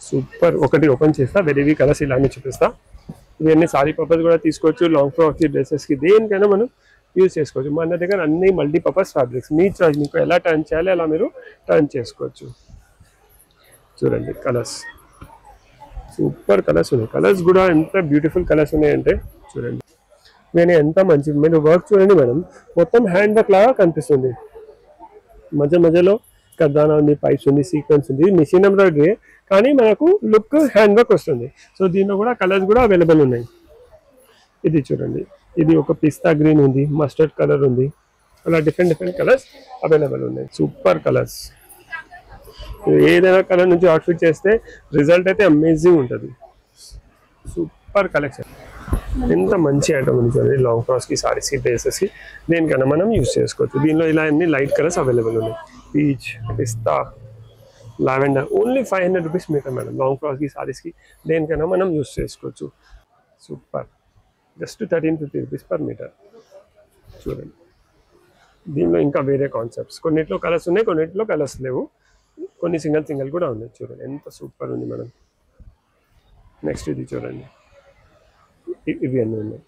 Super. ఒకటి open చేస్తా, very colours ఇలానే చూపిస్తా. ఇవన్నీ సారీ పర్పస్ కూడా తీసుకోవచ్చు, లాంగ్ ఫ్రాక్స్, డ్రెస్సెస్కి, దేనికైనా మనం యూజ్ చేసుకోవచ్చు. మన దగ్గర అన్ని మల్టీపర్పస్ ఫ్యాబ్రిక్స్, మీ చాయిస్, మీకు ఎలా టర్న్ చేయాలి అలా మీరు టర్న్ చేసుకోవచ్చు. చూడండి కలర్స్, సూపర్ కలర్స్ ఉన్నాయి. కలర్స్ కూడా ఎంత బ్యూటిఫుల్ కలర్స్ ఉన్నాయంటే చూడండి. నేను ఎంత మంచి, మీరు వర్క్ చూడండి మేడం, మొత్తం హ్యాండ్ వర్క్ లాగా కనిపిస్తుంది. మధ్యలో కర్దానా ఉంది, పైప్స్ ఉంది, సీక్వెన్స్ ఉంది, మిషన్ ఎంబ్రాయిడరీ, కానీ మనకు లుక్ హ్యాండ్ వర్క్ వస్తుంది. సో దీనిలో కూడా కలర్స్ కూడా అవైలబుల్ ఉన్నాయి. ఇది చూడండి, ఇది ఒక పిస్తా గ్రీన్ ఉంది, మస్టర్డ్ కలర్ ఉంది, అలా డిఫరెంట్ కలర్స్ అవైలబుల్ ఉన్నాయి. Super colours. ఏదైనా కలర్ నుంచి అవుట్ఫిట్ చేస్తే రిజల్ట్ అయితే అమేజింగ్ ఉంటుంది. Super collection. ఎంత మంచి ఐటమ్ ఉంది చూడండి. లాంగ్ ఫ్రాక్స్కి, సారీస్కి, డ్రెస్సెస్కి, దేనికైనా మనం యూజ్ చేసుకోవచ్చు. దీనిలో ఇలా అన్ని లైట్ కలర్స్ అవైలబుల్ ఉన్నాయి. Peach, pista, lavender, only 500 rupees metre madam. Long ఫ్రాక్స్కి, సారీస్కి, దేనికైనా మనం యూజ్ చేసుకోవచ్చు. Super. Just 1350 rupees per metre. చూడండి, దీనిలో ఇంకా వేరే కాన్సెప్ట్స్, కొన్నిట్లో కలర్స్ ఉన్నాయి, కొన్నిట్లో కలర్స్ లేవు, కొన్ని సింగిల్ కూడా ఉన్నాయి. చూడండి ఎంత సూపర్ ఉంది మేడం. నెక్స్ట్ ఇది చూడండి, ఇవి అన్నీ ఉన్నాయి.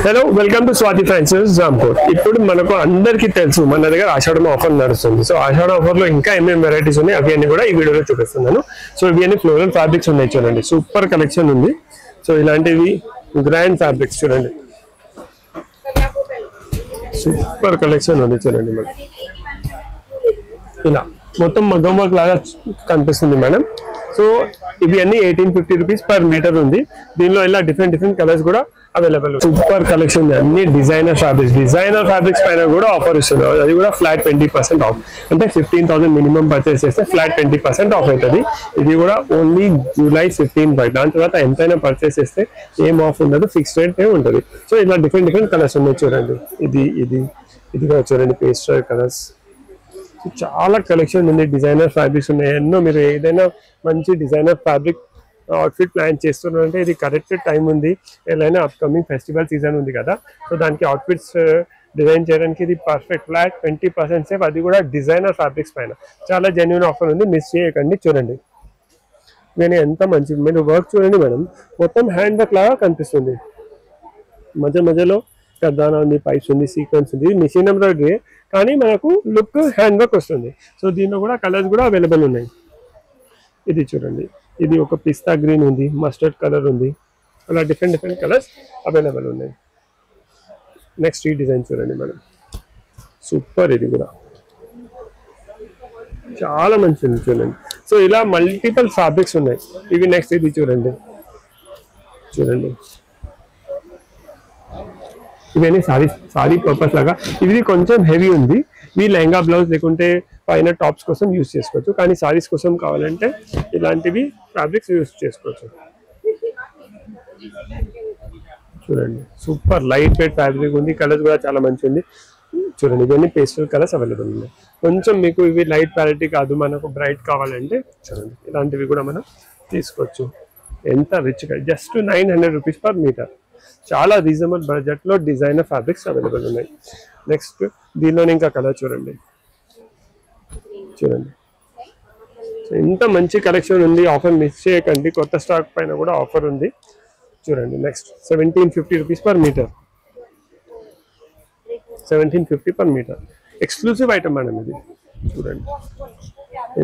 Hello, welcome to Swathi fancies Rampur. ఇప్పుడు మనకు అందరికీ తెలుసు మన దగ్గర ఆషాఢం ఆఫర్ నడుస్తుంది. సో ఆషాఢ ఆఫర్లో ఇంకా ఏమేమి వెరైటీస్ ఉన్నాయి అవి అన్ని కూడా ఈ వీడియోలో చూపిస్తున్నాను. సో ఇవి అన్ని ఫ్లోరల్ ఫ్యాబ్రిక్స్ ఉన్నాయి చూడండి. సూపర్ కలెక్షన్ ఉంది. సో ఇలాంటివి గ్రాండ్ ఫ్యాబ్రిక్స్ చూడండి, సూపర్ కలెక్షన్ ఉంది చూడండి మేడం. ఇలా మొత్తం మగ్గం వర్క్ లాగా కనిపిస్తుంది మేడం. సో ఇవి అన్ని 1850 రూపీస్ పర్ మీటర్ ఉంది. దీనిలో ఇలా డిఫరెంట్ కలర్స్ కూడా అవైలబుల్. సూపర్ కలెక్షన్ ఉంది. అన్ని డిజైనర్ ఫ్యాబ్రిక్స్ పైన కూడా ఆఫర్ ఇస్తున్నారు. అది కూడా ఫ్లాట్ 20% ఆఫ్. అంటే 15,000 మినిమం పర్చేస్ చేస్తే ఫ్లాట్ 20% ఆఫ్ అవుతుంది. ఇది కూడా ఓన్లీ జూలై 15. దాని తర్వాత ఎంతైనా పర్చేస్ చేస్తే ఏం ఆఫ్ ఉండదు, ఫిక్స్డ్ రేట్ ఉంటుంది. సో ఇలా డిఫరెంట్ కలర్స్ ఉన్నాయి చూడండి. ఇది కూడా చూడండి, పేస్టల్ కలర్స్. చాలా కలెక్షన్ ఉంది. డిజైనర్ ఫ్యాబ్రిక్స్ ఉన్నాయి ఎన్నో. మీరు ఏదైనా మంచి డిజైనర్ ఫ్యాబ్రిక్ అవుట్ఫిట్ ప్లాన్ చేస్తున్నారంటే ఇది కరెక్ట్ టైం ఉంది. ఏదైనా అప్కమింగ్ ఫెస్టివల్ సీజన్ ఉంది కదా, సో దానికి అవుట్ఫిట్స్ డిజైన్ చేయడానికి ఇది పర్ఫెక్ట్. ఫ్లాట్ 20% సేఫ్, అది కూడా డిజైనర్ ఫ్యాబ్రిక్స్ పైన. చాలా జెన్యూన్ ఆఫర్ ఉంది, మిస్ చేయకండి. చూడండి నేను ఎంత మంచి, మీరు వర్క్ చూడండి మేడం, మొత్తం హ్యాండ్ వర్క్ లాగా కనిపిస్తుంది. మధ్యలో కర్దానా ఉంది, పైప్స్ ఉంది, సీక్వెన్స్ ఉంది, మిషన్ ఎంబ్రాయిడరీ, కానీ మనకు లుక్ హ్యాండ్ వర్క్ వస్తుంది. సో దీనిలో కూడా కలర్స్ కూడా అవైలబుల్ ఉన్నాయి. ఇది చూడండి, ఇది ఒక పిస్తా గ్రీన్ ఉంది, మస్టర్డ్ కలర్ ఉంది, అలా డిఫరెంట్ కలర్స్ అవైలబుల్ ఉన్నాయి. నెక్స్ట్ ఈ డిజైన్ చూడండి మేడం, సూపర్. ఇది కూడా చాలా మంచిది చూడండి. సో ఇలా మల్టిపుల్ ఫ్యాబ్రిక్స్ ఉన్నాయి. ఇవి నెక్స్ట్ ఇది చూడండి. ఇవన్నీ సారీ పర్పస్ లాగా. ఇది కొంచెం హెవీ ఉంది. ఇవి లెహంగా బ్లౌజ్ లేకుంటే పైన టాప్స్ కోసం యూజ్ చేసుకోవచ్చు, కానీ సారీస్ కోసం కావాలంటే ఇలాంటివి ఫ్యాబ్రిక్స్ యూజ్ చేసుకోవచ్చు. చూడండి సూపర్ లైట్ వెయిట్ ఫ్యాబ్రిక్ ఉంది. కలర్స్ కూడా చాలా మంచి ఉంది. చూడండి ఇవన్నీ పేస్టల్ కలర్స్ అవైలబుల్ ఉన్నాయి. కొంచెం మీకు ఇవి లైట్ ప్యారిటీ కాదు, మనకు బ్రైట్ కావాలంటే చూడండి ఇలాంటివి కూడా మనం తీసుకోవచ్చు. ఎంత రిచ్గా, జస్ట్ 900 రూపీస్ పర్ మీటర్. చాలా రీజనబుల్ బడ్జెట్లో డిజైనర్ ఫ్యాబ్రిక్స్ అవైలబుల్ ఉన్నాయి. నెక్స్ట్ దీనిలోనే ఇంకా కలర్ చూడండి. ఎంత మంచి కలెక్షన్ ఉంది. ఆఫర్ మిస్ చేయకండి. కొత్త స్టాక్ పైన కూడా ఆఫర్ ఉంది. చూడండి next 1750 rupees per metre. 1750 per metre. Exclusive item madam ఇది. చూడండి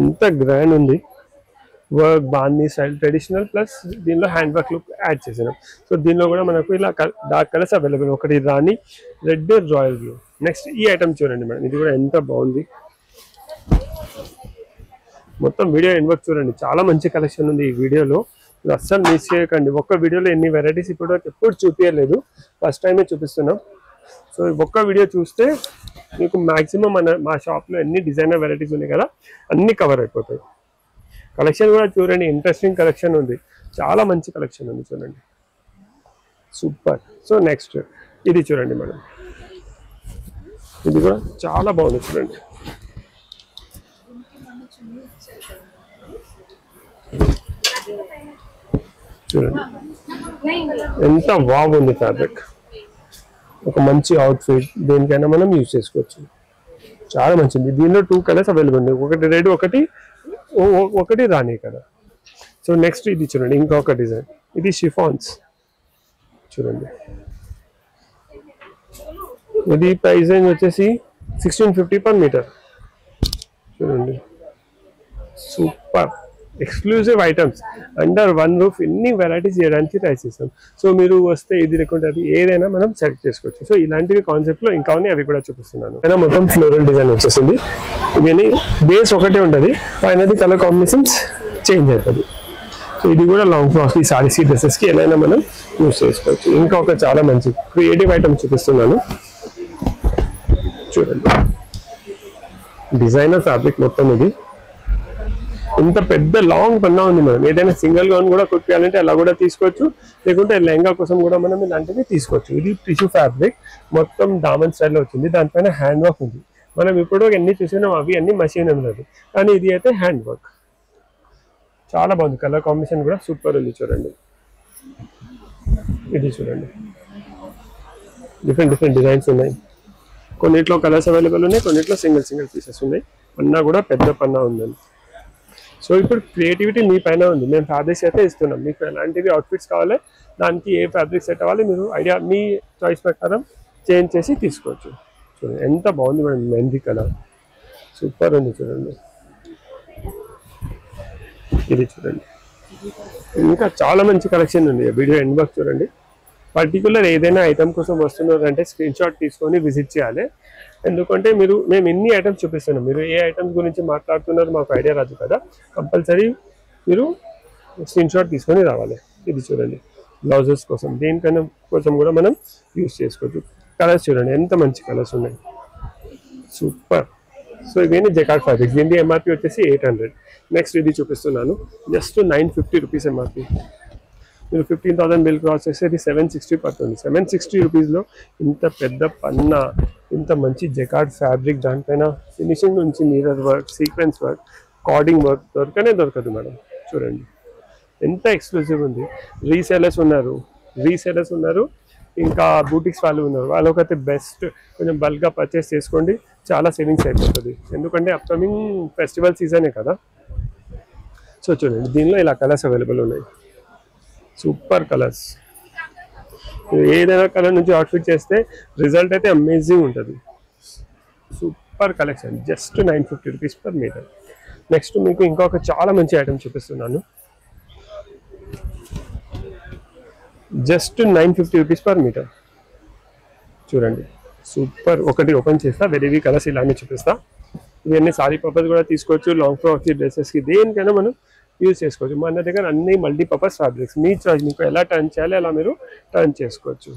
ఎంత గ్రాండ్ ఉంది. వర్క్ బాందీ స్టైల్ ట్రెడిషనల్ ప్లస్ దీనిలో హ్యాండ్ వర్క్ లుక్ యాడ్ చేసినాం. సో దీనిలో కూడా మనకు ఇలా డార్క్ కలర్స్ అవైలబుల్. ఒకటి rani red, royal blue. Next ఈ ఐటమ్ చూడండి మేడం, ఇది కూడా ఎంత బాగుంది. మొత్తం వీడియో ఎండ్ వర్క్ చూడండి. చాలా మంచి కలెక్షన్ ఉంది ఈ వీడియోలో. అస్సలు మిస్ చేయకండి. ఒక్క వీడియోలో ఎన్ని వెరైటీస్ ఎప్పుడు చూపించలేదు, ఫస్ట్ టైమే చూపిస్తున్నాం. సో ఒక్క వీడియో చూస్తే మీకు మ్యాక్సిమం మా షాప్లో ఎన్ని డిజైనర్ వెరైటీస్ ఉన్నాయి కదా అన్నీ కవర్ అయిపోతాయి. కలెక్షన్ కూడా చూడండి, ఇంట్రెస్టింగ్ కలెక్షన్ ఉంది. చాలా మంచి కలెక్షన్ ఉంది చూడండి, సూపర్. సో నెక్స్ట్ ఇది చూడండి మేడం, ఇది కూడా చాలా బాగుంది చూడండి. చూడండి ఎంత బాగుంది ఫ్యాబ్రిక్. ఒక మంచి అవుట్ఫిట్ దేనికైనా మనం యూజ్ చేసుకోవచ్చు. చాలా మంచిది. దీనిలో 2 కలర్స్ అవైలబుల్ ఉన్నాయి. ఒకటి రెడ్, ఒకటి రాణి కలర్. సో నెక్స్ట్ ఇది చూడండి, ఇంకొక డిజైన్, ఇది షిఫాన్స్ చూడండి. ఇది ప్రైస్ రేంజ్ వచ్చేసి 1650 per మీటర్. చూడండి super exclusive items under one roof ఎన్ని వెరైటీస్ చేయడానికి ట్రై చేస్తాం. సో మీరు వస్తే ఇది లేకుంటే అది ఏదైనా మనం సెలెక్ట్ చేసుకోవచ్చు. సో ఇలాంటివి కాన్సెప్ట్లో ఇంకా ఉన్నాయి, అవి కూడా చూపిస్తున్నాను. అయినా మొత్తం ఫ్లోరల్ డిజైన్ వచ్చేసింది. ఇవన్నీ బేస్ ఒకటే ఉంటుంది, పైనది కలర్ కాంబినేషన్స్ చేంజ్ అవుతుంది. సో ఇది కూడా లాంగ్ ఫ్రాక్స్, ఈ సారీస్, డ్రెస్సెస్కి ఏదైనా మనం యూజ్ చేసుకోవచ్చు. ఇంకా ఒక చాలా మంచి క్రియేటివ్ ఐటమ్ చూపిస్తున్నాను చూడండి. డిజైనర్ ఫ్యాబ్రిక్ మొత్తం ఇది. ఇంత పెద్ద లాంగ్ పన్నా ఉంది. మనం ఏదైనా సింగిల్ గౌన్ కూడా కుట్టాలంటే అలా కూడా తీసుకోవచ్చు, లేకుంటే లెహంగా కోసం కూడా మనం ఇలాంటివి తీసుకోవచ్చు. ఇది టిష్యూ ఫ్యాబ్రిక్ మొత్తం దామన్ స్టైల్లో వచ్చింది, దానిపైన హ్యాండ్ వర్క్ ఉంది. మనం ఇప్పుడు ఎన్ని చూసినాం అవి అన్ని మషీన్ లేదు, కానీ ఇది అయితే హ్యాండ్ వర్క్. చాలా బాగుంది, కలర్ కాంబినేషన్ కూడా సూపర్ ఉంది చూడండి. ఇది చూడండి, డిఫరెంట్ డిఫరెంట్ డిజైన్స్ ఉన్నాయి. కొన్నిట్లో కలర్స్ అవైలబుల్ ఉన్నాయి, కొన్నిట్లో సింగిల్ సింగిల్ పీసెస్ ఉన్నాయి. పన్నా కూడా పెద్ద పన్నా ఉందండి. సో ఇప్పుడు క్రియేటివిటీ మీ పైన ఉంది. మేము ఫ్యాబ్రిక్స్ అయితే ఇస్తున్నాం, మీకు ఎలాంటివి అవుట్ఫిట్స్ కావాలి, దానికి ఏ ఫ్యాబ్రిక్ సెట్ అవ్వాలి మీరు ఐడియా మీ చాయిస్ ప్రకారం చేంజ్ చేసి తీసుకోవచ్చు. చూడండి ఎంత బాగుంది మేడం, మెహందీ కలర్ సూపర్ ఉంది చూడండి. ఇది చూడండి, ఇంకా చాలా మంచి కలెక్షన్ ఉంది. వీడియో ఎండ్ వరకు చూడండి. పర్టికులర్ ఏదైనా ఐటమ్ కోసం వస్తున్నారంటే స్క్రీన్ షాట్ తీసుకొని విజిట్ చేయాలి. ఎందుకంటే మేము ఎన్ని ఐటమ్స్ చూపిస్తున్నాం, మీరు ఏ ఐటమ్స్ గురించి మాట్లాడుతున్నారు మాకు ఐడియా రాదు కదా. కంపల్సరీ మీరు స్క్రీన్ షాట్ తీసుకొని రావాలి. ఇది చూడండి, బ్లౌజెస్ కోసం దేనికైనా కోసం కూడా మనం యూజ్ చేసుకోవచ్చు. కలర్స్ చూడండి ఎంత మంచి కలర్స్ ఉన్నాయి, సూపర్. సో ఇవన్నీ జకార్డ్ ఫ్యాబ్రిక్స్, దీని ఎంఆర్పి వచ్చేసి 800. నెక్స్ట్ ఇది చూపిస్తున్నాను, జస్ట్ 950 రూపీస్ ఎంఆర్పి. మీరు 15,000 బిల్ క్రాస్ చేస్తే ఇది 760 పడుతుంది. 760 రూపీస్లో ఇంత పెద్ద పన్నా, ఇంత మంచి జకార్డ్ ఫ్యాబ్రిక్, దానిపైన ఫినిషింగ్ నుంచి mirror work, sequence work, carding work దొరకదు మేడం. చూడండి ఎంత ఎక్స్క్లూజివ్ ఉంది. రీసేలర్స్ ఉన్నారు, ఇంకా బూటిక్స్ వాళ్ళు ఉన్నారు. వాళ్ళకైతే బెస్ట్, కొంచెం బల్క్గా పర్చేస్ చేసుకోండి, చాలా సేవింగ్స్ అయిపోతుంది. ఎందుకంటే అప్కమింగ్ ఫెస్టివల్ సీజనే కదా. సో చూడండి దీనిలో ఇలా కలర్స్ అవైలబుల్ ఉన్నాయి, సూపర్ కలర్స్. ఏదైనా కలర్ నుంచి అవుట్ఫిట్ చేస్తే రిజల్ట్ అయితే అమేజింగ్ ఉంటుంది. Super collection, just 950 rupees per metre. Next మీకు ఇంకొక చాలా మంచి ఐటమ్ చూపిస్తున్నాను, జస్ట్ 950 రూపీస్ పర్ మీటర్. చూడండి సూపర్. ఒకటి ఓపెన్ చేస్తా, వెరీ కలర్స్ ఇలానే చూపిస్తా. ఇవన్నీ సారీ పర్పస్ కూడా తీసుకోవచ్చు, లాంగ్ ఫ్రాక్స్, డ్రెస్సెస్కి దేనికైనా మనం యూజ్ చేసుకోవచ్చు. మన దగ్గర అన్ని మల్టీపర్పస్ ఫ్యాబ్రిక్స్, మీ చాయిస్, మీకు ఎలా టర్న్ చేయాలి అలా మీరు టర్న్ చేసుకోవచ్చు.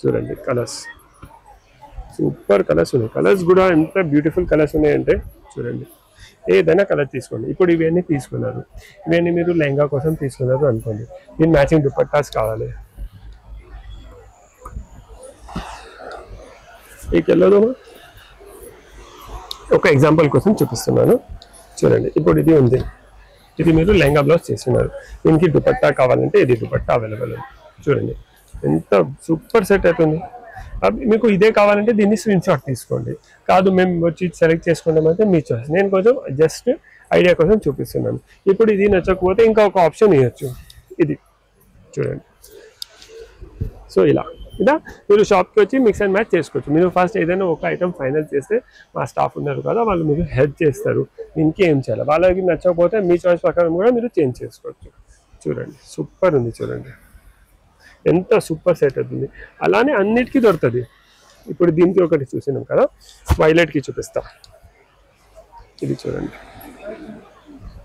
చూడండి కలర్స్, సూపర్ కలర్స్ ఉన్నాయి. కలర్స్ కూడా ఎంత బ్యూటిఫుల్ కలర్స్ ఉన్నాయంటే చూడండి, ఏదైనా కలర్ తీసుకోండి. ఇప్పుడు ఇవన్నీ తీసుకున్నారు, ఇవన్నీ మీరు లెహంగా కోసం తీసుకున్నారు అనుకోండి, దీని మ్యాచింగ్ దుపట్టాస్ కావాలి. ఒక ఎగ్జాంపుల్ కోసం చూపిస్తున్నాను చూడండి. ఇప్పుడు ఇది ఉంది, ఇది మీరు లెహంగా బ్లౌజ్ చేస్తున్నారు, దీనికి దుపట్టా కావాలంటే ఇది దుపట్టా అవైలబుల్ ఉంది. చూడండి ఎంత సూపర్ సెట్ అవుతుంది. మీకు ఇదే కావాలంటే దీన్ని స్క్రీన్ షాట్ తీసుకోండి, కాదు మేము వచ్చి సెలెక్ట్ చేసుకుంటాం అంటే మీ చాయిస్. నేను కొంచెం జస్ట్ ఐడియా కోసం చూపిస్తున్నాను. ఇప్పుడు ఇది నచ్చకపోతే ఇంకా ఒక ఆప్షన్ ఇవ్వచ్చు, ఇది చూడండి. సో ఇలా మీరు షాప్కి వచ్చి మిక్స్ అండ్ మ్యాచ్ చేసుకోవచ్చు. మీరు ఫస్ట్ ఏదైనా ఒక ఐటమ్ ఫైనల్ చేస్తే మా స్టాఫ్ ఉన్నారు కదా, వాళ్ళు మీరు హెల్ప్ చేస్తారు దీనికి ఏం చేయాలి. వాళ్ళకి నచ్చకపోతే మీ చాయిస్ ప్రకారం కూడా మీరు చేంజ్ చేసుకోవచ్చు. చూడండి సూపర్ ఉంది, చూడండి ఎంత సూపర్ సెట్ అవుతుంది. అలానే అన్నిటికీ దొరుకుతుంది. ఇప్పుడు దీనికి ఒకటి చూసినాం కదా, వైలెట్కి చూపిస్తా. ఇది చూడండి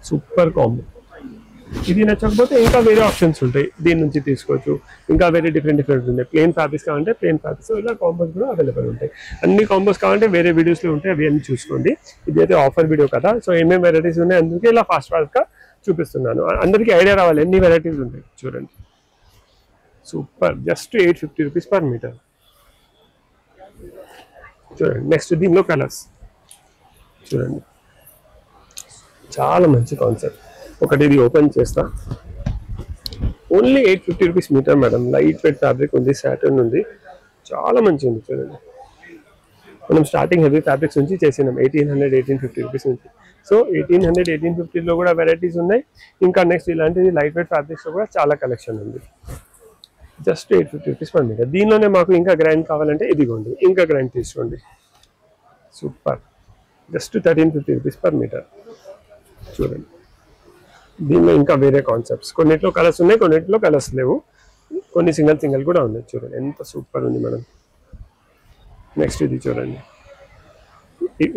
సూపర్ కాంబో. ఇది నచ్చకపోతే ఇంకా వేరే ఆప్షన్స్ ఉంటాయి, దీని నుంచి తీసుకోవచ్చు. ఇంకా వేరే డిఫరెంట్ ఉంటాయి. ప్లెయిన్ ఫ్యాబ్రిక్స్ కావాలంటే ప్లెయిన్ ఫ్యాబ్రిక్స్, ఇలా కాంబోస్ కూడా అవైలబుల్ ఉంటాయి. అన్ని కాంబోస్ కావాలంటే వేరే వీడియోస్లో ఉంటాయి, అవి అన్ని చూసుకోండి. ఇది అయితే ఆఫర్ వీడియో కదా, సో ఏమేమి వెరైటీస్ ఉన్నాయి అందుకే ఇలా ఫాస్ట్గా చూపిస్తున్నాను. అందరికీ ఐడియా రావాలి ఎన్ని వెరైటీస్ ఉంటాయి. చూడండి super, just 850 rupees per metre. చూడండి నెక్స్ట్ దీనిలో కలర్స్ చూడండి, చాలా మంచి కాన్సెప్ట్. ఒకటి ఇది ఓపెన్ చేస్తా, only 850 rupees metre madam. Light weight fabric ఉంది, సాటర్న్ ఉంది, చాలా మంచిగా ఉంది. చూడండి మనం స్టార్టింగ్ హెవీ ఫ్యాబ్రిక్స్ నుంచి చేసినాం 1800, 1850 రూపీస్ నుంచి. సో 1800 1850 లో కూడా వెరైటీస్ ఉన్నాయి. ఇంకా నెక్స్ట్ ఇలాంటిది లైట్ వెయిట్ ఫ్యాబ్రిక్స్ లో కూడా చాలా కలెక్షన్ ఉంది. Just 850 rupees per metre. దీనిలోనే మాకు ఇంకా గ్రాండ్ కావాలంటే ఇదిగోండి, ఇంకా గ్రాండ్ తీసుకోండి. Super, just 1350 rupees per metre. చూడండి, దీనిలో ఇంకా వేరే కాన్సెప్ట్స్, కొన్నిట్లో కలర్స్ ఉన్నాయి, కొన్నిట్లో కలర్స్ లేవు, కొన్ని సింగిల్ కూడా ఉన్నాయి. చూడండి ఎంత సూపర్ ఉంది మేడం. నెక్స్ట్ ఇది చూడండి,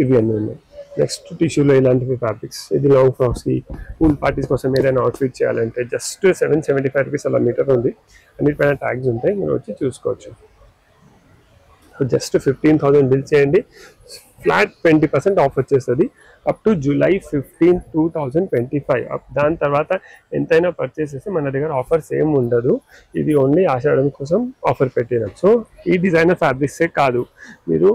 ఇవి అన్నీ ఉన్నాయి. నెక్స్ట్ టిష్యూలో ఇలాంటివి ఫ్యాబ్రిక్స్. ఇది లాంగ్ ఫ్రాక్స్కి, పూల్ పార్టీస్ కోసం ఏదైనా అవుట్ఫిట్ చేయాలంటే జస్ట్ 775 రూపీస్ అలా మీటర్ ఉంది. అన్నిటిపైన ట్యాగ్స్ ఉంటాయి, మీరు వచ్చి చూసుకోవచ్చు. జస్ట్ 15,000 బిల్ చేయండి, ఫ్లాట్ 20% ఆఫ్ వచ్చేస్తుంది అప్ టు July 15, 2025. దాని తర్వాత ఎంతైనా పర్చేస్ చేస్తే మన దగ్గర ఆఫర్స్ ఏం ఉండదు. ఇది ఓన్లీ ఆషాఢం కోసం ఆఫర్ పెట్టినాం. సో ఈ డిజైనర్ ఫ్యాబ్రిక్సే కాదు, మీరు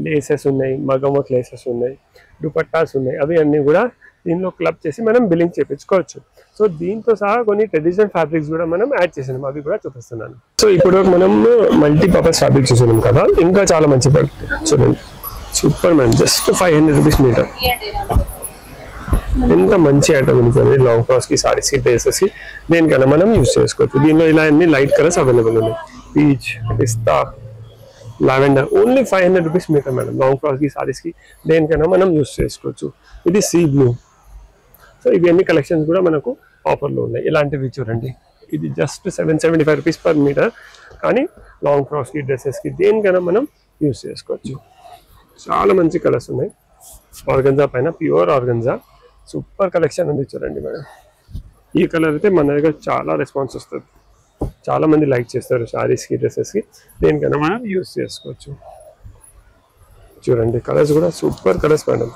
లేసెస్ ఉన్నాయి, మగమోట్ లేసెస్ ఉన్నాయి, దుపట్టాస్ ఉన్నాయి, అవి అన్నీ కూడా దీనిలో క్లబ్ చేసి మనం బిల్లింగ్ చేయించుకోవచ్చు. సో దీంతో సహా కొన్ని ట్రెడిషనల్ ఫ్యాబ్రిక్స్ కూడా మనం యాడ్ చేసినాం, అవి కూడా చూపిస్తున్నాను. సో ఇప్పుడు మనం మల్టీపర్పస్ ఫ్యాబ్రిక్ చూసినాం కదా, ఇంకా చాలా మంచి ఫ్యాబ్రిక్ చూడండి. Super man, just 500 rupees metre. ఎంత మంచి ఐటమ్ ఉంది. లాంగ్ ఫ్రాక్స్ కి, సారీస్ కి, డ్రెసెస్ కి, దేనికైనా మనం యూజ్ చేసుకోవచ్చు. దీనిలో ఇలా అన్ని లైట్ కలర్స్ అవైలబుల్ ఉన్నాయి. Peach, pista, lavender, only 500 rupees metre madam. Long frocks కి, సారీస్ కి, దేనికైనా మనం యూజ్ చేసుకోవచ్చు. ఇది సీ బ్లూ. సో ఇవన్నీ కలెక్షన్స్ కూడా మనకు ఆఫర్లో ఉన్నాయి. ఇలాంటివి చూడండి, ఇది జస్ట్ 775 రూపీస్ పర్ మీటర్. కానీ లాంగ్ ఫ్రాక్స్ కి, డ్రెస్సెస్ కి, దేనికైనా మనం యూజ్ చేసుకోవచ్చు. చాలా మంచి కలర్స్ ఉన్నాయి. ఆర్గంజా పైన ప్యూర్ ఆర్గంజా, సూపర్ కలెక్షన్ ఉంది చూడండి మేడం. ఈ కలర్ అయితే మన దగ్గర చాలా రెస్పాన్స్ వస్తుంది, చాలా మంది లైక్ చేస్తారు. శారీస్కి, డ్రెస్సెస్కి, దేనికైనా మనం యూజ్ చేసుకోవచ్చు. చూడండి కలర్స్ కూడా super colours madam.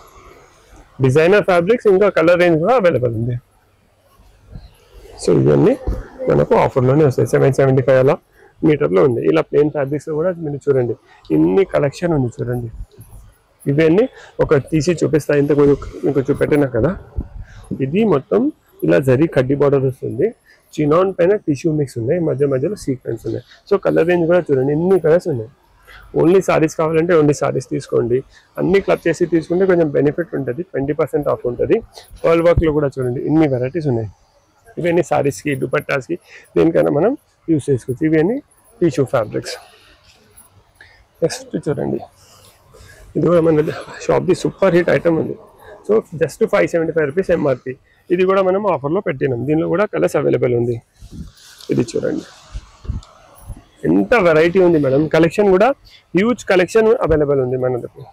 Designer fabrics, ఇంకా కలర్ రేంజ్ కూడా అవైలబుల్ ఉంది. సో ఇవన్నీ మనకు ఆఫర్లోనే వస్తాయి. 775 అలా మీటర్లో ఉంది. ఇలా ప్లెయిన్ ఫ్యాబ్రిక్స్ కూడా మీరు చూడండి, ఇన్ని కలెక్షన్ ఉంది చూడండి. ఇవన్నీ ఒక తీసి చూపిస్తా, ఇంత మీకు చూపెట్టినా కదా. ఇది మొత్తం ఇలా జరీ కడ్డీ బార్డర్ వస్తుంది. చినాన్ పైన టిష్యూ మిక్స్ ఉన్నాయి, మధ్యలో సీక్వెన్స్ ఉన్నాయి. సో కలర్ రేంజ్ కూడా చూడండి, ఇన్ని కలర్స్ ఉన్నాయి. ఓన్లీ సారీస్ కావాలంటే ఓన్లీ సారీస్ తీసుకోండి. అన్ని క్లబ్ చేసి తీసుకుంటే కొంచెం బెనిఫిట్ ఉంటుంది, 20% ఆఫ్ ఉంటుంది. వరల్డ్ వర్క్లో కూడా చూడండి ఇన్ని వెరైటీస్ ఉన్నాయి. ఇవన్నీ సారీస్కి, దుపట్టాస్కి, దేనికైనా మనం యూజ్ చేసుకోవచ్చు. ఇవన్నీ టిష్యూ ఫ్యాబ్రిక్స్. నెక్స్ట్ చూడండి, ఇది కూడా మన షాప్ది సూపర్ హిట్ ఐటమ్ ఉంది. So just 575 rupees MRP. ఇది కూడా మనం ఆఫర్లో పెట్టినాం. దీనిలో కూడా కలర్స్ అవైలబుల్ ఉంది. ఇది చూడండి ఎంత వెరైటీ ఉంది మేడం. కలెక్షన్ కూడా హ్యూజ్ కలెక్షన్ అవైలబుల్ ఉంది మన దగ్గర.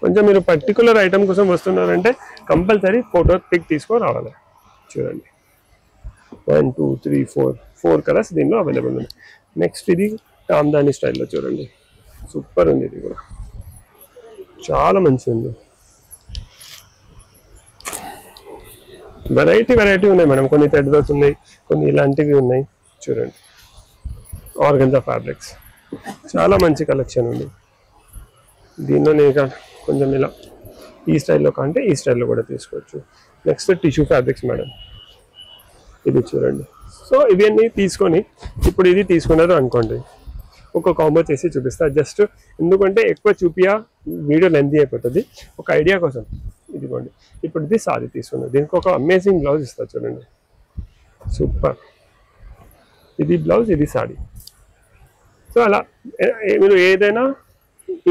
కొంచెం మీరు పర్టికులర్ ఐటమ్ కోసం వస్తున్నారంటే కంపల్సరీ ఫోటో పిక్ తీసుకొని రావాలి. చూడండి 1 2 3 4 కలర్స్ దీనిలో అవైలబుల్ ఉంది. నెక్స్ట్ ఇది కామ్దాని స్టైల్లో చూడండి, సూపర్ ఉంది. ఇది కూడా చాలా మంచిగా ఉంది. వెరైటీ ఉన్నాయి మేడం. కొన్ని థ్రెడ్ వర్క్స్ ఉన్నాయి, కొన్ని ఇలాంటివి ఉన్నాయి. చూడండి ఆర్గంజా ఫ్యాబ్రిక్స్, చాలా మంచి కలెక్షన్ ఉంది. దీనిలోనే కొంచెం ఇలా ఈ స్టైల్లో కంటే ఈ స్టైల్లో కూడా తీసుకోవచ్చు. నెక్స్ట్ టిష్యూ ఫ్యాబ్రిక్స్ మేడం, ఇది చూడండి. సో ఇవన్నీ తీసుకొని ఇప్పుడు ఇది తీసుకున్నారు అనుకోండి, ఒక కాంబో చేసి చూపిస్తా. జస్ట్ ఎందుకంటే ఎక్కువ చూపియా, వీడియో లెంతీ అయిపోతుంది. ఒక ఐడియా కోసం ఇదిగోండి. ఇప్పుడు ఇది సారీ తీసుకున్నాను, దీనికి ఒక అమేజింగ్ బ్లౌజ్ ఇస్తా చూడండి, సూపర్. ఇది బ్లౌజ్, ఇది సారీ. సో అలా మీరు ఏదైనా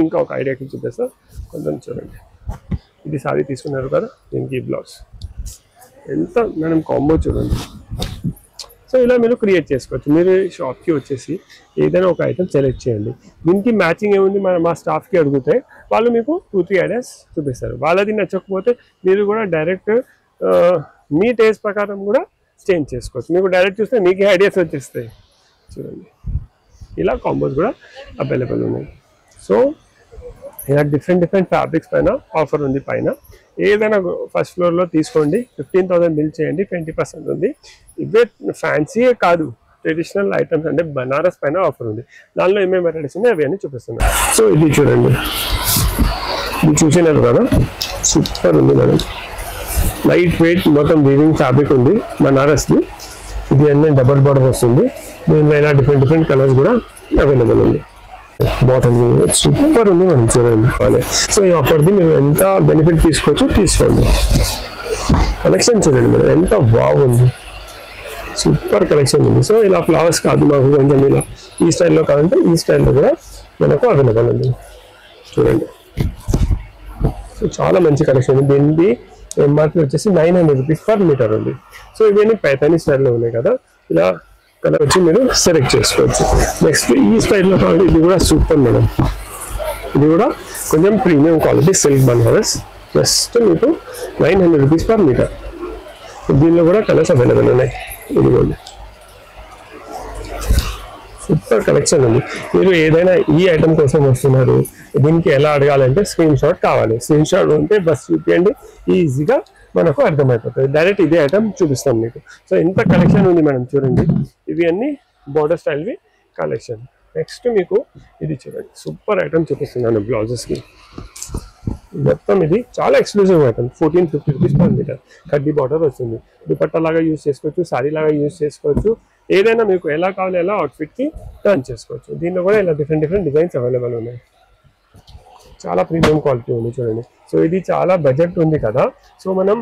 ఇంకా ఒక ఐడియాకి చూపిస్తా. కొంచెం చూడండి, ఇది సారీ తీసుకున్నారు కదా, దీనికి బ్లౌజ్. ఎంత మనం కాంబో చూడండి. సో ఇలా మీరు క్రియేట్ చేసుకోవచ్చు. మీరు షాప్కి వచ్చేసి ఏదైనా ఒక ఐటమ్ సెలెక్ట్ చేయండి. దీనికి మ్యాచింగ్ ఏముంది మా స్టాఫ్కి అడిగితే వాళ్ళు మీకు 2-3 ఐడియాస్ చూపిస్తారు. వాళ్ళది నచ్చకపోతే మీరు కూడా డైరెక్ట్ మీ టేస్ట్ ప్రకారం కూడా చేంజ్ చేసుకోవచ్చు. మీకు డైరెక్ట్ చూస్తే మీకే ఐడియాస్ వచ్చేస్తాయి. చూడండి ఇలా కాంబోస్ కూడా అవైలబుల్ ఉన్నాయి. సో ఇలా డిఫరెంట్ ఫ్యాబ్రిక్స్ పైన ఆఫర్ ఉంది. పైన ఏదైనా ఫస్ట్ ఫ్లోర్లో తీసుకోండి, 15,000 బిల్ చేయండి, 20% ఉంది. ఇవే ఫ్యాన్సీయే కాదు, ట్రెడిషనల్ ఐటమ్స్ అంటే బనారస్ పైన ఆఫర్ ఉంది. దానిలో ఏమేమి వెరైటీస్ ఉన్నాయి అవి అన్నీ చూపిస్తున్నాను. సో ఇది చూడండి, ఇది చూసినారు కదా, సూపర్ ఉంది మేడం. లైట్ వెయిట్ మొత్తం వీవింగ్ ఫ్యాబ్రిక్ ఉంది బనారస్ది. ఇది అన్నీ డబుల్ బార్డర్ వస్తుంది. దీనిలో ఇలా డిఫరెంట్ కలర్స్ కూడా అవైలబుల్ ఉంది. బాటమ్ సూపర్ ఉంది మనం చూడండి కాలేజ్. సో ఈ ఆఫర్ది మీరు ఎంత బెనిఫిట్ తీసుకోవచ్చు తీసుకోండి. కలెక్షన్ చూడండి మేడం ఎంత బాగుంది, సూపర్ కలెక్షన్ ఉంది. సో ఇలా ఫ్లవర్స్ కాదు మాకు కొంచెం ఇలా ఈ స్టైల్లో కావాలంటే ఈ స్టైల్లో కూడా మనకు అవైలబుల్ ఉంది చూడండి. సో చాలా మంచి కలెక్షన్ ఉంది. దీనికి ఎంఆర్పి వచ్చేసి 900 రూపీస్ పర్ మీటర్ ఉంది. సో ఇవన్నీ పైతాని స్టైల్లో ఉన్నాయి కదా, ఇలా కలర్ వచ్చి మీరు సెలెక్ట్ చేసుకోవచ్చు. నెక్స్ట్ ఈ స్టైల్లో కావాలి, ఇది కూడా సూపర్ మేడం. ఇది కూడా కొంచెం premium quality silk Banaras, just మీకు 900 రూపీస్ పర్ మీటర్. దీనిలో కూడా కలర్స్ అవైలబుల్ ఉన్నాయి. ఇదిగోండి సూపర్ కలెక్షన్ ఉంది. మీరు ఏదైనా ఈ ఐటమ్ కోసం వస్తున్నారు, దీనికి ఎలా అడగాలంటే స్క్రీన్ షాట్ కావాలి. స్క్రీన్ షాట్ ఉంటే బస్ చూపించండి, ఈజీగా మనకు అర్థమైపోతుంది. డైరెక్ట్ ఇదే ఐటమ్ చూపిస్తాం మీకు. సో ఇంత కలెక్షన్ ఉంది మేడం చూడండి. ఇవి అన్ని బోర్డర్ స్టైల్వి కలెక్షన్. నెక్స్ట్ మీకు ఇది చూడండి సూపర్ ఐటమ్ చూపిస్తున్నాను బ్లౌజెస్కి. మొత్తం ఇది చాలా exclusive item. 1450 rupees per metre. కడ్డీ బార్డర్ వస్తుంది. దుపట్టా లాగా యూజ్ చేసుకోవచ్చు, సారీ లాగా యూజ్ చేసుకోవచ్చు. ఏదైనా మీకు ఎలా కావాలి ఎలా అవుట్ఫిట్కి టర్న్ చేసుకోవచ్చు. దీనిలో కూడా ఇలా డిఫరెంట్ డిజైన్స్ అవైలబుల్ ఉన్నాయి. చాలా ప్రీమియం క్వాలిటీ ఉంది చూడండి. సో ఇది చాలా బడ్జెట్ ఉంది కదా, సో మనం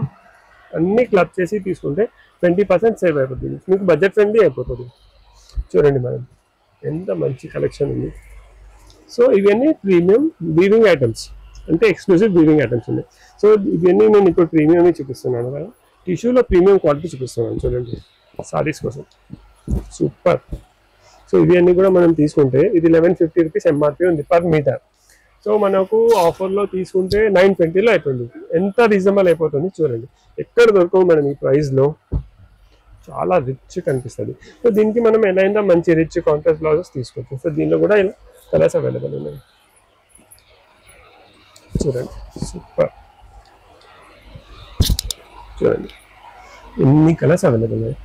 అన్ని క్లబ్ చేసి తీసుకుంటే 20% సేవ్ అయిపోతుంది. మీకు బడ్జెట్ ఫ్రెండ్లీ అయిపోతుంది. చూడండి మేడం ఎంత మంచి కలెక్షన్ ఉంది. సో ఇవన్నీ ప్రీమియం వీవింగ్ ఐటమ్స్, అంటే ఎక్స్క్లూజివ్ వీవింగ్ ఐటమ్స్ ఉన్నాయి. సో ఇవన్నీ నేను ఇప్పుడు ప్రీమియం చూపిస్తున్నాను కదా, టిష్యూలో ప్రీమియం క్వాలిటీ చూపిస్తున్నాను చూడండి సారీస్ కోసం. సూపర్. సో ఇవన్నీ కూడా మనం తీసుకుంటే ఇది 1150 రూపీస్ ఎంఆర్పి ఉంది పర్ మీటర్. సో మనకు ఆఫర్లో తీసుకుంటే 920లో అయిపోతుంది. ఎంత రీజనబుల్ అయిపోతుంది చూడండి. ఎక్కడ దొరకవు మనం ఈ ప్రైస్లో, చాలా రిచ్ కనిపిస్తుంది. సో దీనికి మనం ఎలా అయినా మంచి రిచ్ కాంట్రాస్ట్ బ్లౌజెస్ తీసుకోవచ్చు. సో దీనిలో కూడా ఇలా కలర్స్ అవైలబుల్ ఉన్నాయి చూడండి. సూపర్. చూడండి ఎన్ని కలర్స్ అవైలబుల్ ఉన్నాయి.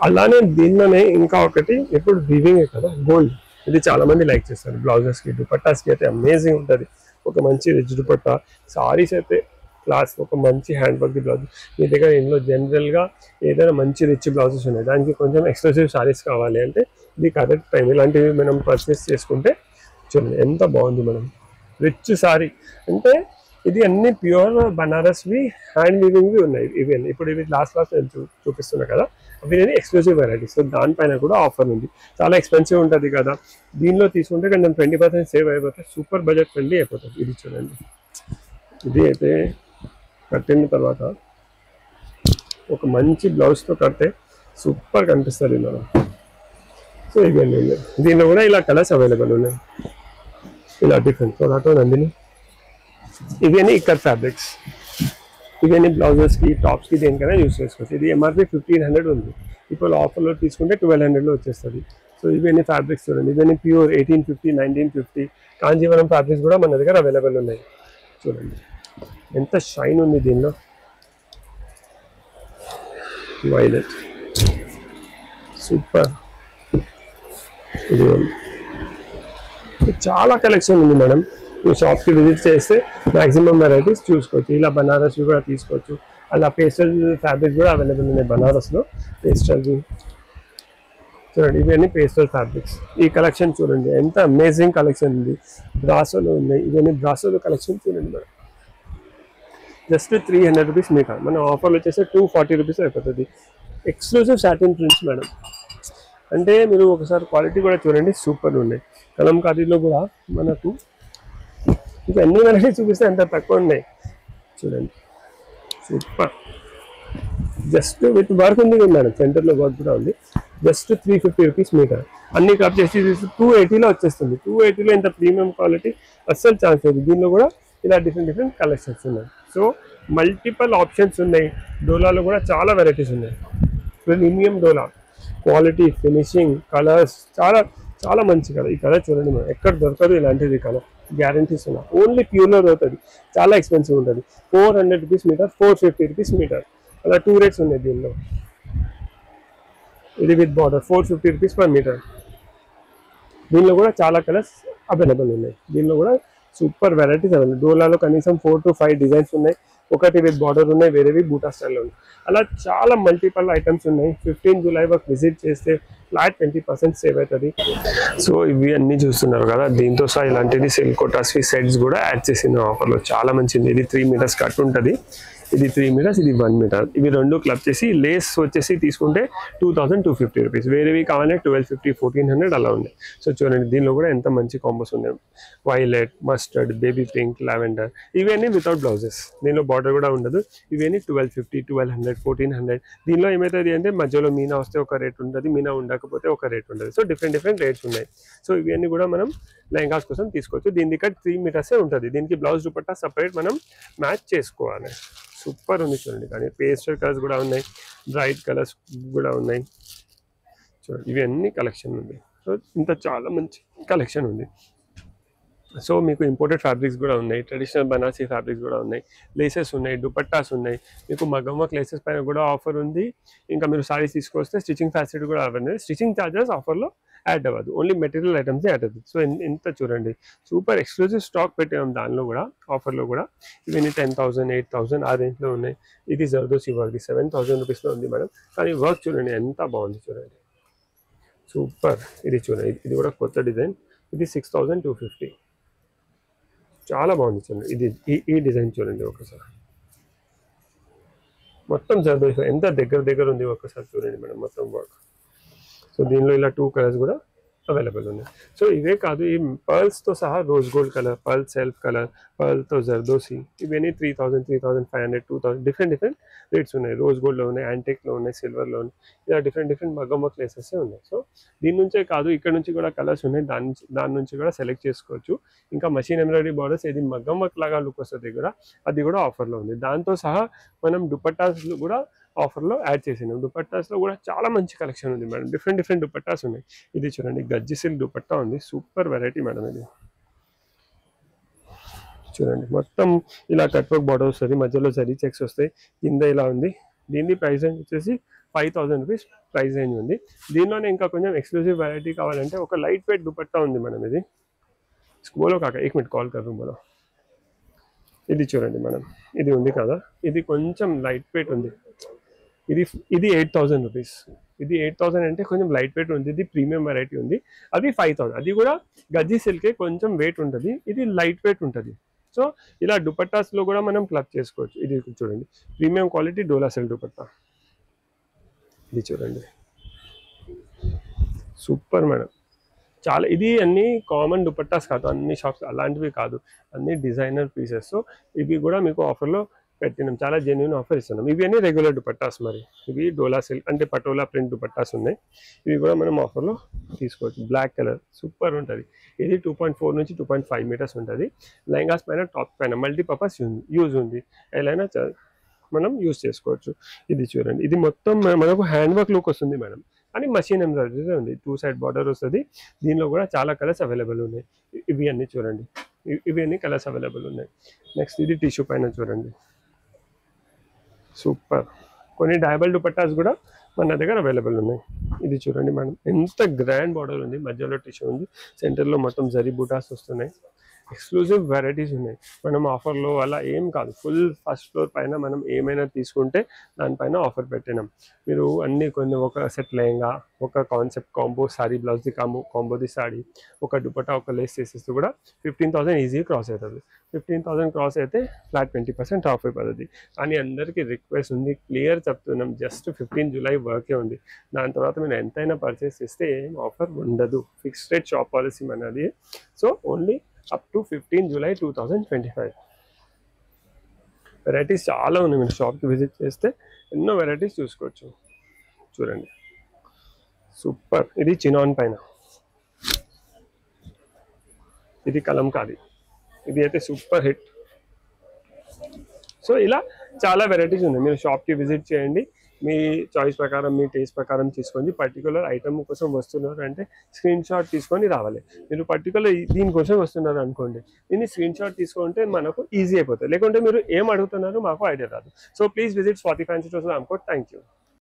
అలానే దీనిలోనే ఇంకా ఒకటి, ఎప్పుడు వీవింగ్ కదా గోల్డ్, ఇది చాలా మంది లైక్ చేస్తారు. బ్లౌజెస్కి దుపట్టాస్కి అయితే అమేజింగ్ ఉంటుంది. ఒక మంచి రిచ్ దుపట్టా, సారీస్ అయితే క్లాస్, ఒక మంచి హ్యాండ్ వర్క్ బ్లౌజ్. మీ దగ్గర ఇందులో జనరల్గా ఏదైనా మంచి రిచ్ బ్లౌజెస్ ఉన్నాయి, దానికి కొంచెం ఎక్స్క్లూసివ్ సారీస్ కావాలి అంటే ఇది కరెక్ట్ టైం. ఇలాంటివి మనం పర్చేస్ చేసుకుంటే చూడండి ఎంత బాగుంది మనం. రిచ్ సారీ అంటే ఇది అన్ని ప్యూర్ బనారస్వి హ్యాండ్ వీవింగ్వి ఉన్నాయి. ఇవి ఇప్పుడు ఇవి లాస్ట్ నేను చూపిస్తున్నా కదా, అవి నేను ఎక్స్క్లూజివ్ వెరైటీస్. సో దానిపైన కూడా ఆఫర్ ఉంది. చాలా ఎక్స్పెన్సివ్ ఉంటుంది కదా, దీనిలో తీసుకుంటే కొంచెం 20% సేవ్ అయిపోతుంది. సూపర్ బడ్జెట్ ఫ్రెండ్లీ అయిపోతుంది. ఇది చూడండి, ఇది అయితే కట్టిన తర్వాత ఒక మంచి బ్లౌజ్తో కడితే సూపర్ కనిపిస్తుంది ఇందులో. సో ఇవన్నీ ఉన్నాయి. దీనిలో కూడా ఇలా కలర్స్ అవైలబుల్ ఉన్నాయి, ఇలా డిఫరెంట్ పొలాటో నందిని. ఇవన్నీ ఇక్కడ ఫ్యాబ్రిక్స్, ఇవన్నీ బ్లౌజెస్కి టాప్స్కి దేనికైనా యూస్ చేసుకోవచ్చు. ఇది ఎంఆర్పి 1500 ఉంది, ఇప్పుడు ఆఫర్లో తీసుకుంటే 1200లో వచ్చేస్తుంది. సో ఇవన్నీ ఫ్యాబ్రిక్స్ చూడండి, ఇవన్నీ ప్యూర్ 1850 1950 కాంజీవరం ఫ్యాబ్రిక్స్ కూడా మన దగ్గర అవైలబుల్ ఉన్నాయి. చూడండి ఎంత షైన్ ఉంది దీనిలో. Violet super. ఇది చాలా కలెక్షన్ ఉంది మేడం. మీరు షాప్కి విజిట్ చేస్తే మ్యాక్సిమం వెరైటీస్ చూసుకోవచ్చు. ఇలా బనారస్ కూడా తీసుకోవచ్చు. అలా పేస్టల్ ఫ్యాబ్రిక్స్ కూడా అవైలబుల్ ఉన్నాయి బనారస్లో. పేస్టల్ చూడండి, ఇవన్నీ పేస్టల్ ఫ్యాబ్రిక్స్. ఈ కలెక్షన్ చూడండి ఎంత అమేజింగ్ కలెక్షన్ ఉంది. బ్రాసోలో ఉన్నాయి, ఇవన్నీ బ్రాసోలో కలెక్షన్ చూడండి మేడం. Just 300 rupees metre. మన ఆఫర్లో వచ్చేసి 240 రూపీస్ అయిపోతుంది. Exclusive satin prints madam. అంటే మీరు ఒకసారి క్వాలిటీ కూడా చూడండి, సూపర్ ఉన్నాయి. కలంకారీలో కూడా మనకు ఇంకా అన్ని వెరైటీస్ చూపిస్తే అంత తక్కువ ఉన్నాయి చూడండి. సూపర్. జస్ట్ విత్ వర్క్ ఉంది మేడం, సెంటర్లో వర్క్ కూడా ఉంది. Just 350 rupees metre. అన్ని కప్ చేసి 280లో వచ్చేస్తుంది. 280లో ఇంత ప్రీమియం క్వాలిటీ అస్సలు ఛాన్స్ లేదు. దీనిలో కూడా ఇలా డిఫరెంట్ కలెక్షన్స్ ఉన్నాయి. సో మల్టిపల్ ఆప్షన్స్ ఉన్నాయి. డోలాలో కూడా చాలా వెరైటీస్ ఉన్నాయి. ప్రీమియం డోలా క్వాలిటీ, ఫినిషింగ్, కలర్స్ చాలా చాలా మంచి కలర్. ఈ కలర్ చూడండి మేడం, ఎక్కడ దొరకదు ఇలాంటిది కలర్. గ్యారంటీస్ ఉన్నాయి. ఓన్లీ ప్యూర్లో దొరుకుతుంది. చాలా ఎక్స్పెన్సివ్ ఉంటుంది. 400 రూపీస్ మీటర్, 450 రూపీస్ మీటర్. అలా 2 రేట్స్ ఉన్నాయి దీనిలో. ఇది with border 450 rupees per metre. దీనిలో కూడా చాలా కలర్స్ అవైలబుల్ ఉన్నాయి. దీనిలో కూడా సూపర్ వెరైటీస్ అవైలబుల్. డోలాలో కనీసం 4 to 5 డిజైన్స్ ఉన్నాయి. ఒకటి విత్ బార్డర్ ఉన్నాయి, వేరేవి బూటా స్టైల్లో ఉన్నాయి. అలా చాలా మల్టిపల్ ఐటమ్స్ ఉన్నాయి. 15 జూలై వరకు విజిట్ చేస్తే ఫ్లాట్ 20% సేవ్ అవుతుంది. సో ఇవి అన్ని చూస్తున్నారు కదా, దీంతో సహా ఇలాంటిది సిల్క్ కోటాస్వి సెట్స్ కూడా యాడ్ చేసిన ఆఫర్లో చాలా మంచిది. ఇది 3 మీటర్స్ కట్ ఉంటుంది, ఇది 3 మీటర్స్, ఇది 1 మీటర్. ఇవి రెండు క్లబ్ చేసి లేస్ వచ్చేసి తీసుకుంటే 2250 రూపీస్. వేరేవి కావాలంటే 1250, 1400 అలా ఉన్నాయి. సో చూడండి దీనిలో కూడా ఎంత మంచి కాంబోస్ ఉన్నాయి. Violet, mustard, baby pink, lavender, ఇవన్నీ వితౌట్ బ్లౌజెస్. దీనిలో బార్డర్ కూడా ఉండదు. ఇవన్నీ 1250, 1200, 1400. దీనిలో ఏమవుతుంది అంటే మధ్యలో మీనా వస్తే ఒక రేట్ ఉంటుంది, మీనా ఉండకపోతే ఒక రేట్ ఉంటుంది. సో డిఫరెంట్ రేట్స్ ఉన్నాయి. సో ఇవన్నీ కూడా మనం లెహంగాస్ కోసం తీసుకోవచ్చు. దీని దగ్గర 3 మీటర్సే ఉంటుంది. దీనికి బ్లౌజ్ దుపట్టా సపరేట్ మనం మ్యాచ్ చేసుకోవాలి. సూపర్ ఉంది చూడండి. కానీ పేస్టల్ కలర్స్ కూడా ఉన్నాయి, బ్రైట్ కలర్స్ కూడా ఉన్నాయి. చూడండి ఇవన్నీ కలెక్షన్ ఉంది. సో ఇంత చాలా మంచి కలెక్షన్ ఉంది. సో మీకు ఇంపోర్టెడ్ ఫ్యాబ్రిక్స్ కూడా ఉన్నాయి, ట్రెడిషనల్ బనారసీ ఫ్యాబ్రిక్స్ కూడా ఉన్నాయి, లేసెస్ ఉన్నాయి, దుపట్టాస్ ఉన్నాయి. మీకు మగ్గం వర్క్ లేసెస్ పైన కూడా ఆఫర్ ఉంది. ఇంకా మీరు సారీస్ తీసుకొస్తే స్టిచింగ్ ఫెసిలిటీ కూడా అవన్నీ. స్టిచింగ్ ఛార్జెస్ ఆఫర్లో యాడ్ అవ్వదు, ఓన్లీ మెటీరియల్ ఐటమ్స్ యాడ్ అవుతుంది. సో ఎంత చూడండి సూపర్ ఎక్స్క్లూజివ్ స్టాక్ పెట్టాం దానిలో కూడా, ఆఫర్లో కూడా. ఇవన్నీ 10,000, 8,000 ఆ రేంజ్లో ఉన్నాయి. ఇది జర్దోసి వర్క్ 7,000 రూపీస్లో ఉంది మేడం. కానీ వర్క్ చూడండి ఎంత బాగుంది చూడండి, సూపర్. ఇది చూడండి, ఇది కూడా కొత్త డిజైన్. ఇది 6,250, చాలా బాగుంది చూడండి. ఇది ఈ డిజైన్ చూడండి ఒకసారి, మొత్తం జర్దోసి ఎంత దగ్గర ఉంది ఒకసారి చూడండి మేడం మొత్తం వర్క్. సో దీనిలో ఇలా 2 కలర్స్ కూడా అవైలబుల్ ఉన్నాయి. సో ఇవే కాదు, ఈ పర్ల్స్తో సహా rose gold colour, pearl self colour, పర్ల్తో జర్దోసి, ఇవన్నీ 3,000, 3,500, 2,000 డిఫరెంట్ రేట్స్ ఉన్నాయి. రోజ్ గోల్డ్లో ఉన్నాయి, యాంటిక్లో ఉన్నాయి, సిల్వర్లో ఉన్నాయి. ఇలా డిఫరెంట్ మగ్గం వర్క్ ప్లేసెస్ ఉన్నాయి. సో దీని నుంచే కాదు, ఇక్కడ నుంచి కూడా కలర్స్ ఉన్నాయి, దాని నుంచి కూడా సెలెక్ట్ చేసుకోవచ్చు. ఇంకా మషిన్ ఎంబ్రాయిడరీ బార్డర్స్, ఇది మగ్గం వర్క్ లాగా లుక్ వస్తుంది కూడా, అది కూడా ఆఫర్లో ఉంది. దాంతో సహా మనం దుపట్టాస్ కూడా ఆఫర్లో యాడ్ చేసినాం. దుపట్టాస్లో కూడా చాలా మంచి కలెక్షన్ ఉంది మేడం. డిఫరెంట్ దుపట్టాస్ ఉన్నాయి. ఇది చూడండి గజ్జి సిల్క్ దుపట్టా ఉంది, సూపర్ వెరైటీ మేడం. ఇది చూడండి మొత్తం ఇలా కట్ వర్క్ బార్డర్ వస్తుంది, మధ్యలో జరీ చెక్స్ వస్తాయి, కింద ఇలా ఉంది. దీని ప్రైస్ రేంజ్ వచ్చేసి 5,000 రూపీస్ ప్రైస్ రేంజ్ ఉంది. దీనిలోనే ఇంకా కొంచెం ఎక్స్క్లూజివ్ వెరైటీ కావాలంటే ఒక లైట్ వెయిట్ దుపట్టా ఉంది మేడం. ఇది బోలో కాక 1 మినిట్ కాల్ కరు బోలో. ఇది చూడండి మేడం, ఇది ఉంది కదా, ఇది కొంచెం లైట్ వెయిట్ ఉంది. ఇది 8,000 రూపీస్. ఇది 8,000 అంటే కొంచెం లైట్ వెయిట్ ఉంది. ఇది ప్రీమియం వెరైటీ ఉంది. అది 5,000. అది కూడా గజ్జి సిల్కే, కొంచెం వెయిట్ ఉంటుంది. ఇది లైట్ వెయిట్ ఉంటుంది. సో ఇలా దుపట్టాస్లో కూడా మనం క్లబ్ చేసుకోవచ్చు. ఇది చూడండి ప్రీమియం క్వాలిటీ డోలా సిల్క్ దుపట్టా. ఇది చూడండి సూపర్ మేడం. చాలా ఇది అన్ని కామన్ దుపట్టాస్ కాదు, అన్ని షాప్స్ అలాంటివి కాదు, అన్ని డిజైనర్ పీసెస్. సో ఇవి కూడా మీకు ఆఫర్లో పెట్టినాం, చాలా జెన్యూన్ ఆఫర్ ఇస్తున్నాం. ఇవి అన్ని రెగ్యులర్ దుపట్టాస్, మరి ఇవి డోలా సిల్క్ అంటే పటోలా ప్రింట్ దుపట్టాస్ ఉన్నాయి. ఇవి కూడా మనం ఆఫర్లో తీసుకోవచ్చు. బ్లాక్ కలర్ సూపర్ ఉంటుంది. ఇది 2.4 నుంచి 2.5 మీటర్స్ ఉంటుంది. లెహంగాస్ పైన, టాప్ పైన మల్టీపర్పస్ యూజ్ ఉంది, ఎలా మనం యూజ్ చేసుకోవచ్చు. ఇది చూడండి, ఇది మొత్తం మనకు హ్యాండ్ వర్క్ లుక్ వస్తుంది మేడం, అని మషిన్ ఎంబ్రాయిడరీ ఉంది. 2 సైడ్ బార్డర్ వస్తుంది. దీనిలో కూడా చాలా కలర్స్ అవైలబుల్ ఉన్నాయి. ఇవి అన్ని చూడండి, ఇవి అన్ని కలర్స్ అవైలబుల్ ఉన్నాయి. నెక్స్ట్ ఇది టిష్యూ పైన చూడండి, సూపర్. కొన్ని డైబల్ దుపట్టాస్ కూడా మన దగ్గర అవైలబుల్ ఉన్నాయి. ఇది చూడండి మేడం, ఎంత గ్రాండ్ బార్డర్ ఉంది, మధ్యలో టిష్యూ ఉంది, సెంటర్లో మొత్తం జరీ బూటాస్ వస్తున్నాయి. ఎక్స్క్లూజివ్ వెరైటీస్ ఉన్నాయి. మనం ఆఫర్లో అలా ఏం కాదు, ఫుల్ ఫస్ట్ ఫ్లోర్ పైన మనం ఏమైనా తీసుకుంటే దానిపైన ఆఫర్ పెట్టినాం. మీరు అన్ని కొన్ని ఒక సెట్ లెహంగా, ఒక కాన్సెప్ట్ కాంబో సారీ, బ్లౌజ్ది కాంబోది సారీ, ఒక దుపట్టా, ఒక లేస్ చేసేస్తే కూడా 15,000 ఈజీగా క్రాస్ అవుతుంది. 15,000 క్రాస్ అయితే ఫ్లాట్ 20% ఆఫ్ అయిపోతుంది. కానీ అందరికీ రిక్వెస్ట్ ఉంది, క్లియర్ చెప్తున్నాం, జస్ట్ 15 జూలై వర్కే ఉంది. దాని తర్వాత మీరు ఎంతైనా పర్చేస్ చేస్తే ఏం ఆఫర్ ఉండదు. ఫిక్స్డ్ రేట్ షాప్ పాలసీ మనది. So only up to 15 July 2025. Varieties చాలా ఉన్నాయి, మీరు షాప్కి విజిట్ చేస్తే ఎన్నో వెరైటీస్ చూసుకోవచ్చు. చూడండి సూపర్. ఇది చినాన్ పైన, ఇది కలంకారీ, ఇది అయితే సూపర్ హిట్. సో ఇలా చాలా వెరైటీస్ ఉన్నాయి. మీరు షాప్కి విజిట్ చేయండి, మీ చాయిస్ ప్రకారం, మీ టేస్ట్ ప్రకారం తీసుకోండి. పర్టికులర్ ఐటమ్ కోసం వస్తున్నారు అంటే స్క్రీన్ షాట్ తీసుకొని రావాలి. మీరు పర్టికులర్ దీనికోసం వస్తున్నారు అనుకోండి, దీన్ని స్క్రీన్ షాట్ తీసుకుంటే మనకు ఈజీ అయిపోతుంది. లేకుంటే మీరు ఏం అడుగుతున్నారో మాకు ఐడియా రాదు. So please visit Swathi fancy stores Ramkot. Thank you.